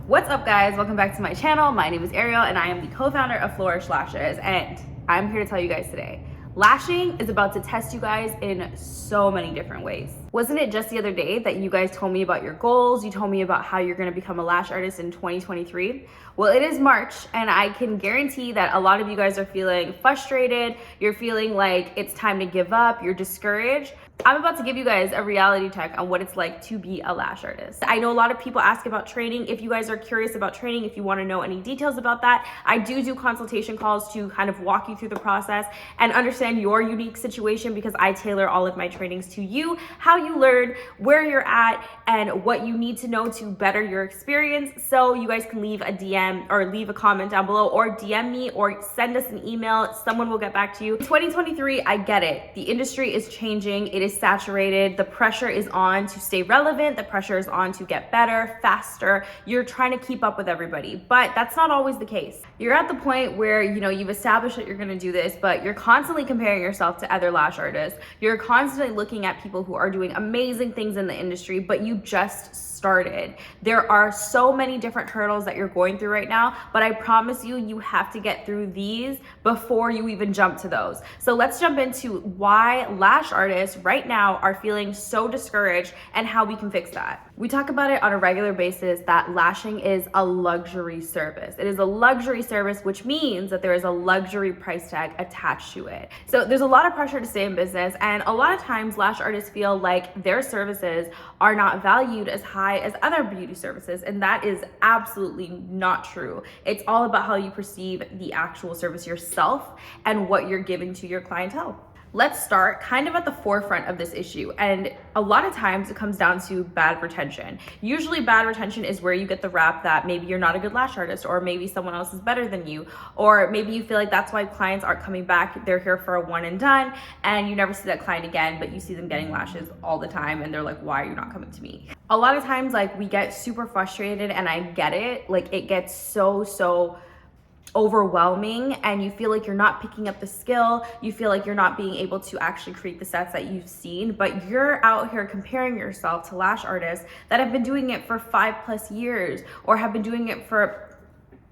What's up, guys? Welcome back to my channel. My name is Ariel and I am the co-founder of Flourish Lashes, and I'm here to tell you guys today, lashing is about to test you guys in so many different ways. Wasn't it just the other day that you guys told me about your goals? You told me about how you're gonna become a lash artist in 2023. Well, it is March and I can guarantee that a lot of you guys are feeling frustrated. You're feeling like it's time to give up. You're discouraged. I'm about to give you guys a reality check on what it's like to be a lash artist. I know a lot of people ask about training. If you guys are curious about training, if you want to know any details about that, I do consultation calls to kind of walk you through the process and understand your unique situation, because I tailor all of my trainings to you, how you learn, where you're at, and what you need to know to better your experience. So you guys can leave a DM or leave a comment down below, or DM me or send us an email. Someone will get back to you. 2023, I get it. The industry is changing. It is saturated. The pressure is on to stay relevant. The pressure is on to get better, faster. You're trying to keep up with everybody, but that's not always the case. You're at the point where, you've established that you're going to do this, but you're constantly comparing yourself to other lash artists. You're constantly looking at people who are doing amazing things in the industry, but you just started. There are so many different hurdles that you're going through right now, but I promise you, you have to get through these before you even jump to those. So let's jump into why lash artists right now are feeling so discouraged and how we can fix that. We talk about it on a regular basis that lashing is a luxury service. It is a luxury service, which means that there is a luxury price tag attached to it. So there's a lot of pressure to stay in business, and a lot of times lash artists feel like their services are not valued as high as other beauty services, and that is absolutely not true. It's all about how you perceive the actual service yourself and what you're giving to your clientele. Let's start kind of at the forefront of this issue. And a lot of times it comes down to bad retention. Usually bad retention is where you get the rap that maybe you're not a good lash artist, or maybe someone else is better than you, or maybe you feel like that's why clients aren't coming back. They're here for a one and done, and you never see that client again, but you see them getting lashes all the time and they're like, why are you not coming to me? A lot of times, like, we get super frustrated, and I get it. Like, it gets so overwhelming, and you feel like you're not picking up the skill. You feel like you're not being able to actually create the sets that you've seen, but you're out here comparing yourself to lash artists that have been doing it for 5+ years, or have been doing it for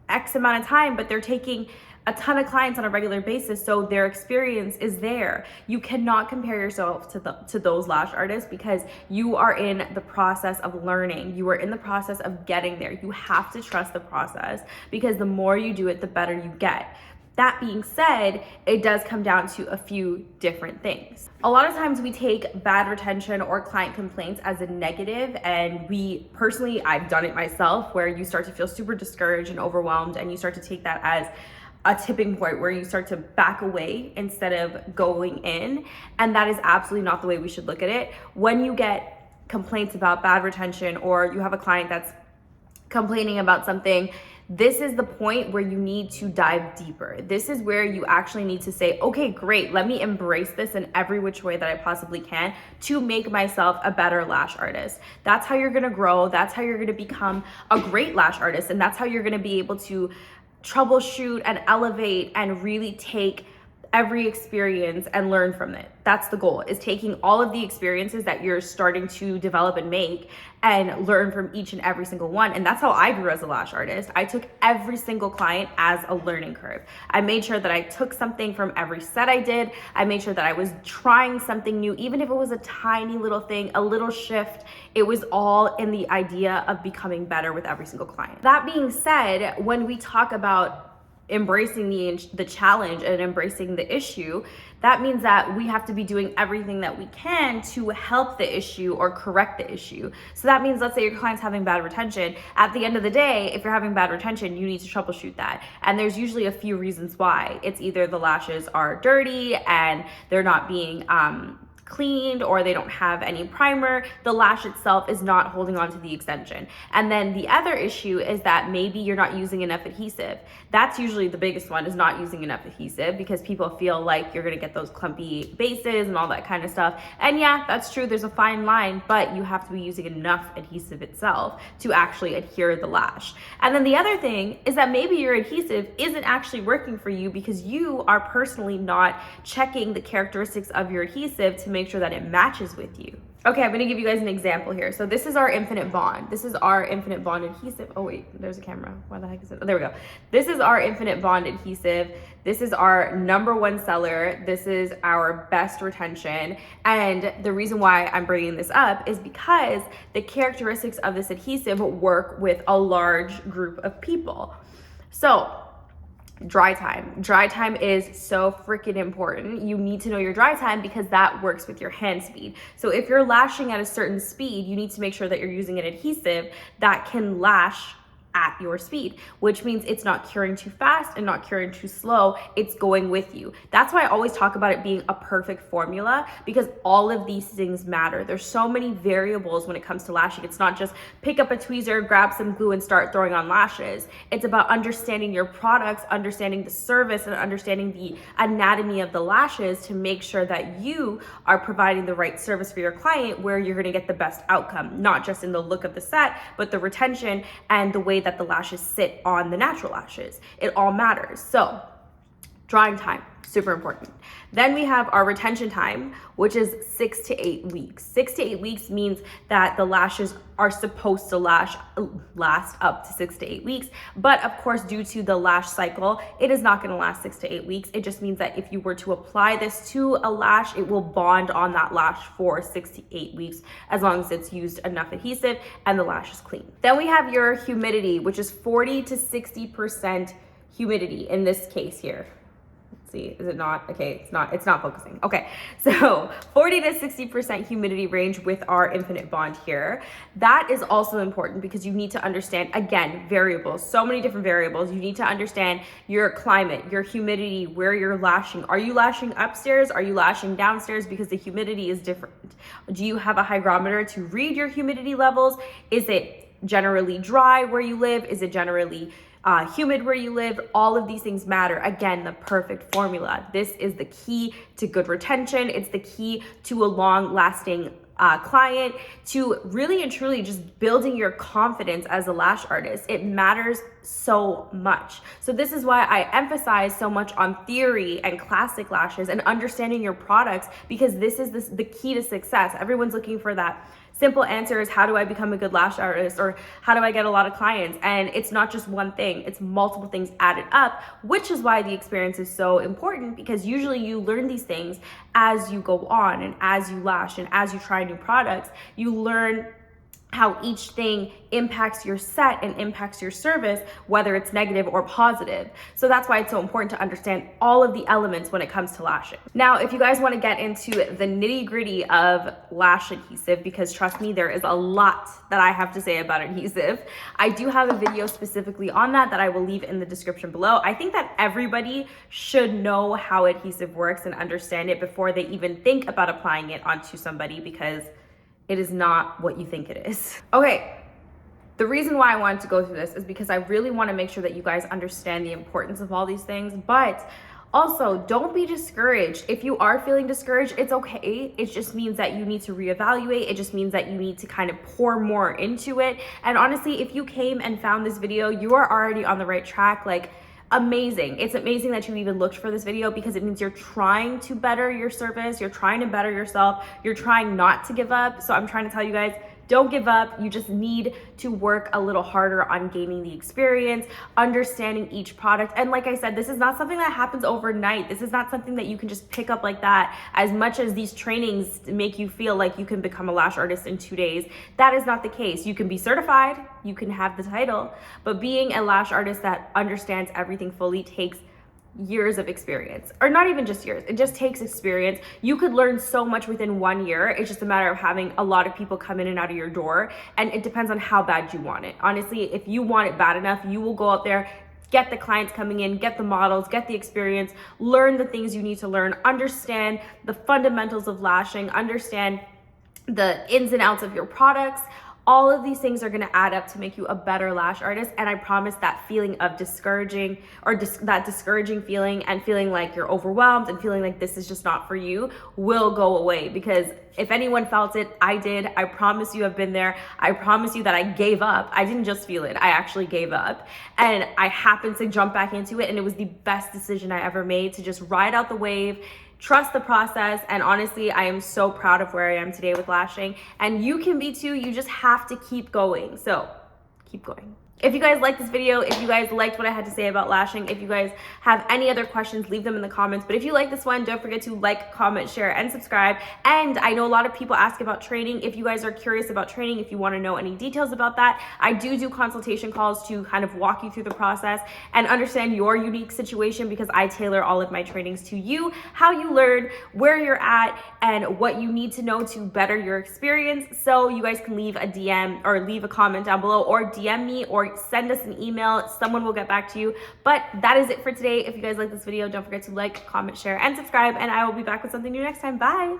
X amount of time, but they're taking a ton of clients on a regular basis, so their experience is there. You cannot compare yourself to those lash artists, because you are in the process of learning. You are in the process of getting there. You have to trust the process, because the more you do it, the better you get. That being said, it does come down to a few different things. A lot of times we take bad retention or client complaints as a negative, and I've done it myself, where you start to feel super discouraged and overwhelmed, and you start to take that as a tipping point where you start to back away instead of going in. And that is absolutely not the way we should look at it. When you get complaints about bad retention, or you have a client that's complaining about something, this is the point where you need to dive deeper. This is where you actually need to say, okay, great, let me embrace this in every which way that I possibly can to make myself a better lash artist. That's how you're gonna grow. That's how you're gonna become a great lash artist. And that's how you're gonna be able to troubleshoot and elevate and really take every experience and learn from it. That's the goal, is taking all of the experiences that you're starting to develop and make and learn from each and every single one. And that's how I grew as a lash artist. I took every single client as a learning curve. I made sure that I took something from every set I did. I made sure that I was trying something new, even if it was a tiny little thing, a little shift. It was all in the idea of becoming better with every single client. That being said, when we talk about embracing the challenge and embracing the issue, that means that we have to be doing everything that we can to help the issue or correct the issue. So that means, let's say your client's having bad retention. At the end of the day, if you're having bad retention, you need to troubleshoot that. And there's usually a few reasons why. It's either the lashes are dirty and they're not being cleaned, or they don't have any primer. The lash itself is not holding on to the extension. And then the other issue is that maybe you're not using enough adhesive. That's usually the biggest one, is not using enough adhesive, because people feel like you're gonna get those clumpy bases and all that kind of stuff. And yeah, that's true, there's a fine line, but you have to be using enough adhesive itself to actually adhere the lash. And then the other thing is that maybe your adhesive isn't actually working for you, because you are personally not checking the characteristics of your adhesive to make sure that it matches with you. Okay, I'm gonna give you guys an example here. So this is our Infinite Bond. This is our Infinite Bond adhesive. Oh wait, there's a camera. Why the heck is it? Oh, there we go. This is our Infinite Bond adhesive. This is our #1 seller. This is our best retention. And the reason why I'm bringing this up is because the characteristics of this adhesive work with a large group of people. So dry time. Dry time is so freaking important. You need to know your dry time because that works with your hand speed. So if you're lashing at a certain speed, you need to make sure that you're using an adhesive that can lash at your speed, which means it's not curing too fast and not curing too slow. It's going with you. That's why I always talk about it being a perfect formula, because all of these things matter. There's so many variables when it comes to lashing. It's not just pick up a tweezer, grab some glue and start throwing on lashes. It's about understanding your products, understanding the service, and understanding the anatomy of the lashes to make sure that you are providing the right service for your client where you're gonna get the best outcome, not just in the look of the set, but the retention and the way that the lashes sit on the natural lashes. It all matters. So drying time, super important. Then we have our retention time, which is 6 to 8 weeks. 6 to 8 weeks means that the lashes are supposed to last up to 6 to 8 weeks. But of course, due to the lash cycle, it is not gonna last 6 to 8 weeks. It just means that if you were to apply this to a lash, it will bond on that lash for 6 to 8 weeks, as long as it's used enough adhesive and the lash is clean. Then we have your humidity, which is 40 to 60% humidity in this case here. See, is it not? Okay, it's not focusing. Okay, so 40 to 60% humidity range with our Infinite Bond here. That is also important because you need to understand, again, variables, so many different variables. You need to understand your climate, your humidity, where you're lashing. Are you lashing upstairs? Are you lashing downstairs? Because the humidity is different. Do you have a hygrometer to read your humidity levels? Is it generally dry where you live? Is it generally humid where you live? All of these things matter. Again, the perfect formula. This is the key to good retention. It's the key to a long-lasting client, to really and truly just building your confidence as a lash artist. It matters so much. So this is why I emphasize so much on theory and classic lashes and understanding your products, because this is the key to success. Everyone's looking for that simple answer is, how do I become a good lash artist, or how do I get a lot of clients? And it's not just one thing, it's multiple things added up, which is why the experience is so important, because usually you learn these things as you go on and as you lash and as you try new products. You learn how each thing impacts your set and impacts your service, whether it's negative or positive. So that's why it's so important to understand all of the elements when it comes to lashing. Now, if you guys want to get into the nitty-gritty of lash adhesive, because trust me, there is a lot that I have to say about adhesive, I do have a video specifically on that I will leave in the description below. I think that everybody should know how adhesive works and understand it before they even think about applying it onto somebody, because it is not what you think it is. Okay, the reason why I wanted to go through this is because I really want to make sure that you guys understand the importance of all these things, but also don't be discouraged. If you are feeling discouraged, it's okay. It just means that you need to reevaluate. It just means that you need to kind of pour more into it. And honestly, if you came and found this video, you are already on the right track. Like, amazing. It's amazing that you even looked for this video, because it means you're trying to better your service, you're trying to better yourself, you're trying not to give up. So I'm trying to tell you guys, don't give up. You just need to work a little harder on gaining the experience, understanding each product. And like I said, this is not something that happens overnight. This is not something that you can just pick up like that. As much as these trainings make you feel like you can become a lash artist in 2 days, that is not the case. You can be certified, you can have the title, but being a lash artist that understands everything fully takes years of experience, or not even just years. It just takes experience. You could learn so much within 1 year. It's just a matter of having a lot of people come in and out of your door, and it depends on how bad you want it. Honestly, if you want it bad enough, you will go out there, get the clients coming in, get the models, get the experience, learn the things you need to learn, understand the fundamentals of lashing, understand the ins and outs of your products. All of these things are gonna add up to make you a better lash artist. And I promise that feeling of discouraging, or that discouraging feeling, and feeling like you're overwhelmed and feeling like this is just not for you, will go away. Because if anyone felt it, I did. I promise you I've been there. I promise you that I gave up. I didn't just feel it, I actually gave up. And I happened to jump back into it, and it was the best decision I ever made, to just ride out the wave, trust the process. And honestly, I am so proud of where I am today with lashing, and you can be too. You just have to keep going. So keep going. If you guys liked this video, if you guys liked what I had to say about lashing, if you guys have any other questions, leave them in the comments. But if you like this one, don't forget to like, comment, share, and subscribe. And I know a lot of people ask about training. If you guys are curious about training, if you want to know any details about that, I do consultation calls to kind of walk you through the process and understand your unique situation, because I tailor all of my trainings to you, how you learn, where you're at, and what you need to know to better your experience. So you guys can leave a DM or leave a comment down below, or DM me, or send us an email. Someone will get back to you. But that is it for today. If you guys like this video, don't forget to like, comment, share, and subscribe, and I will be back with something new next time. Bye.